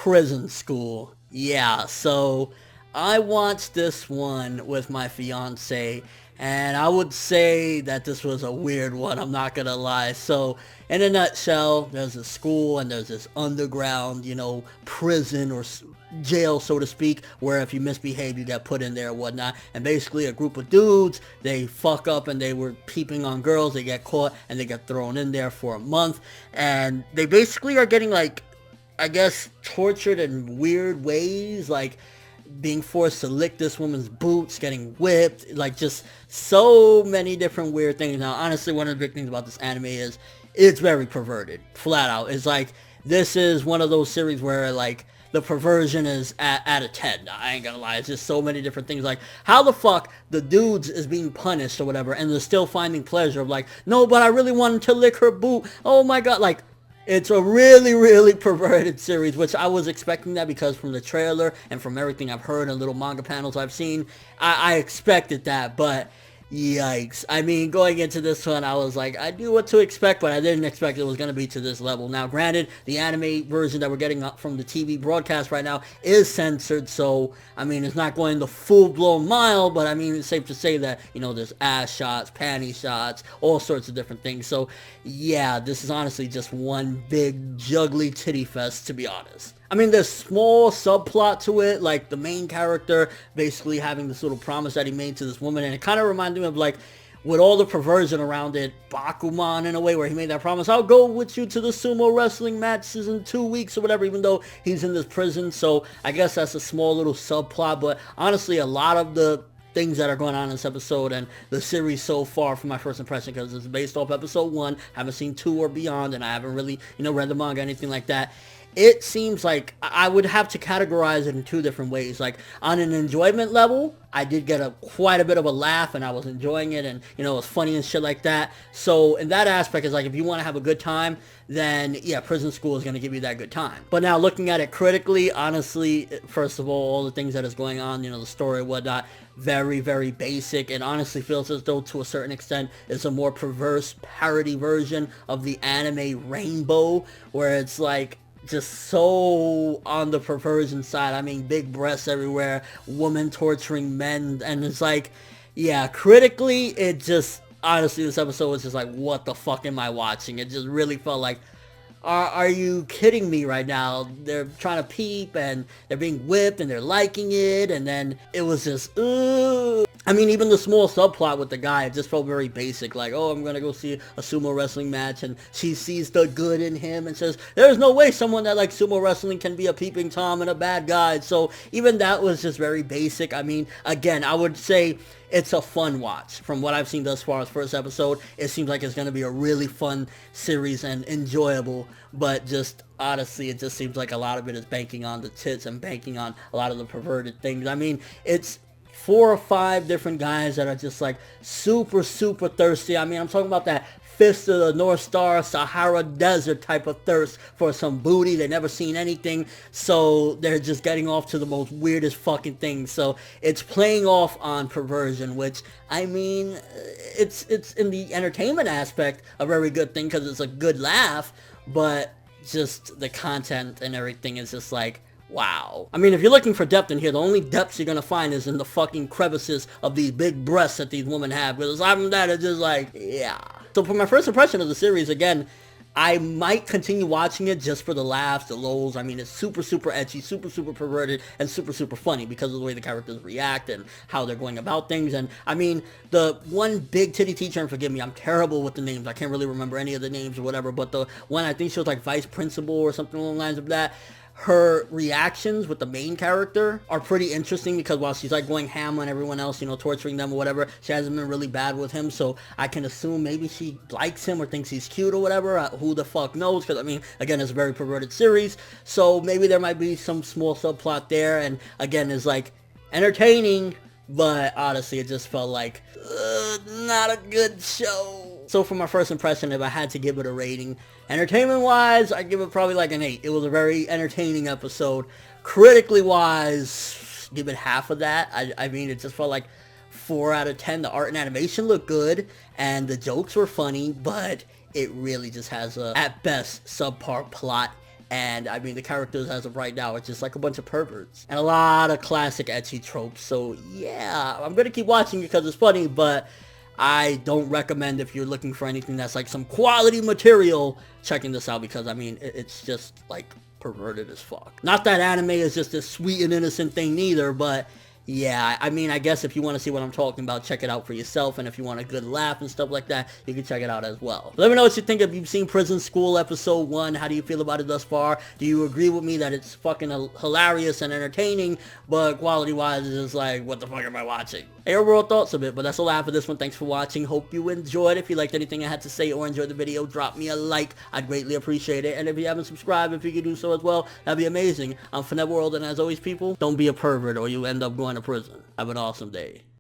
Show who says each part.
Speaker 1: Prison School. Yeah, so I watched this one with my fiance, and I would say that this was a weird one, I'm not gonna lie. So, in a nutshell, there's a school and there's this underground, prison or jail, so to speak, where if you misbehave, you get put in there and whatnot. And basically a group of dudes, they fuck up and they were peeping on girls, they get caught and they get thrown in there for a month. And they basically are getting, like, I guess, tortured in weird ways, like being forced to lick this woman's boots, getting whipped, like just so many different weird things. Now, honestly, one of the big things about this anime is it's very perverted, flat out. It's like, this is one of those series where, like, the perversion is at a 10. I ain't gonna lie. It's just so many different things. Like, how the fuck the dudes is being punished or whatever, and they're still finding pleasure of, like, no, but I really wanted to lick her boot. Oh my god. Like, it's a really, really perverted series, which I was expecting that because from the trailer and from everything I've heard and little manga panels I've seen, I expected that, but yikes. I mean, going into this one, I was like, I knew what to expect, but I didn't expect it was going to be to this level. Now, granted, the anime version that we're getting up from the TV broadcast right now is censored, so, I mean, it's not going the full-blown mile, but, I mean, it's safe to say that, there's ass shots, panty shots, all sorts of different things. So, yeah, this is honestly just one big juggly titty fest, to be honest. I mean, there's small subplot to it, like the main character basically having this little promise that he made to this woman, and it kind of reminded me of, like, with all the perversion around it, Bakuman in a way, where he made that promise, I'll go with you to the sumo wrestling matches in 2 weeks or whatever, even though he's in this prison. So I guess that's a small little subplot, but honestly, a lot of the things that are going on in this episode and the series so far, from my first impression, because it's based off episode 1, haven't seen 2 or beyond, and I haven't really, read the manga, anything like that. It seems like I would have to categorize it in 2 different ways. Like, on an enjoyment level, I did get quite a bit of a laugh, and I was enjoying it, and, it was funny and shit like that. So, in that aspect, it's like, if you want to have a good time, then, yeah, Prison School is going to give you that good time. But now, looking at it critically, honestly, first of all the things that is going on, the story and whatnot, very, very basic. It honestly feels as though, to a certain extent, it's a more perverse parody version of the anime Rainbow, where it's like, just so on the perversion side. I mean, big breasts everywhere, women torturing men, and it's like, yeah, critically, it just, honestly, this episode was just like, what the fuck am I watching? It just really felt like, are you kidding me right now? They're trying to peep, and they're being whipped, and they're liking it, and then it was just, ugh. I mean, even the small subplot with the guy, it just felt very basic, like, oh, I'm gonna go see a sumo wrestling match, and she sees the good in him and says, there's no way someone that likes sumo wrestling can be a peeping Tom and a bad guy. So even that was just very basic. I mean, again, I would say it's a fun watch. From what I've seen thus far as first episode, it seems like it's going to be a really fun series and enjoyable, but just honestly, it just seems like a lot of it is banking on the tits and banking on a lot of the perverted things. I mean, it's 4 or 5 different guys that are just like super, super thirsty. I mean, I'm talking about that Fist of the North Star, Sahara Desert type of thirst for some booty. They've never seen anything, so they're just getting off to the most weirdest fucking things. So it's playing off on perversion, which, I mean, it's in the entertainment aspect a very good thing, because it's a good laugh, but just the content and everything is just like, wow. I mean, if you're looking for depth in here, the only depths you're gonna find is in the fucking crevices of these big breasts that these women have. Because aside from that, it's just like, yeah. So for my first impression of the series, again, I might continue watching it just for the laughs, the lols. I mean, it's super, super ecchi, super, super perverted, and super, super funny because of the way the characters react and how they're going about things. And, I mean, the one big titty teacher, and forgive me, I'm terrible with the names. I can't really remember any of the names or whatever, but the one, I think she was like vice principal or something along the lines of that. Her reactions with the main character are pretty interesting, because while she's like going ham on everyone else, torturing them or whatever, she hasn't been really bad with him. So I can assume maybe she likes him or thinks he's cute or whatever. Who the fuck knows? Because, I mean, again, it's a very perverted series. So maybe there might be some small subplot there. And again, it's like entertaining, but honestly, it just felt like not a good show. So for my first impression, if I had to give it a rating, entertainment-wise, I'd give it probably like an 8. It was a very entertaining episode. Critically-wise, give it half of that. I mean, it just felt like 4 out of 10. The art and animation looked good, and the jokes were funny, but it really just has a, at best, subpar plot And I mean, the characters as of right now are just like a bunch of perverts. And a lot of classic ecchi tropes. So yeah, I'm gonna keep watching because it's funny, but I don't recommend if you're looking for anything that's like some quality material checking this out, because I mean, it's just like perverted as fuck. Not that anime is just this sweet and innocent thing neither, but yeah, I mean, I guess if you want to see what I'm talking about, check it out for yourself. And if you want a good laugh and stuff like that, you can check it out as well. Let me know what you think if you've seen Prison School Episode 1. How do you feel about it thus far? Do you agree with me that it's fucking hilarious and entertaining, but quality-wise, it's just like, what the fuck am I watching? Hey, overall thoughts of it, but that's all I have for this one. Thanks for watching. Hope you enjoyed. If you liked anything I had to say or enjoyed the video, drop me a like. I'd greatly appreciate it. And if you haven't subscribed, if you could do so as well, that'd be amazing. I'm ForneverWorld, and as always, people, don't be a pervert or you end up going to prison. Have an awesome day.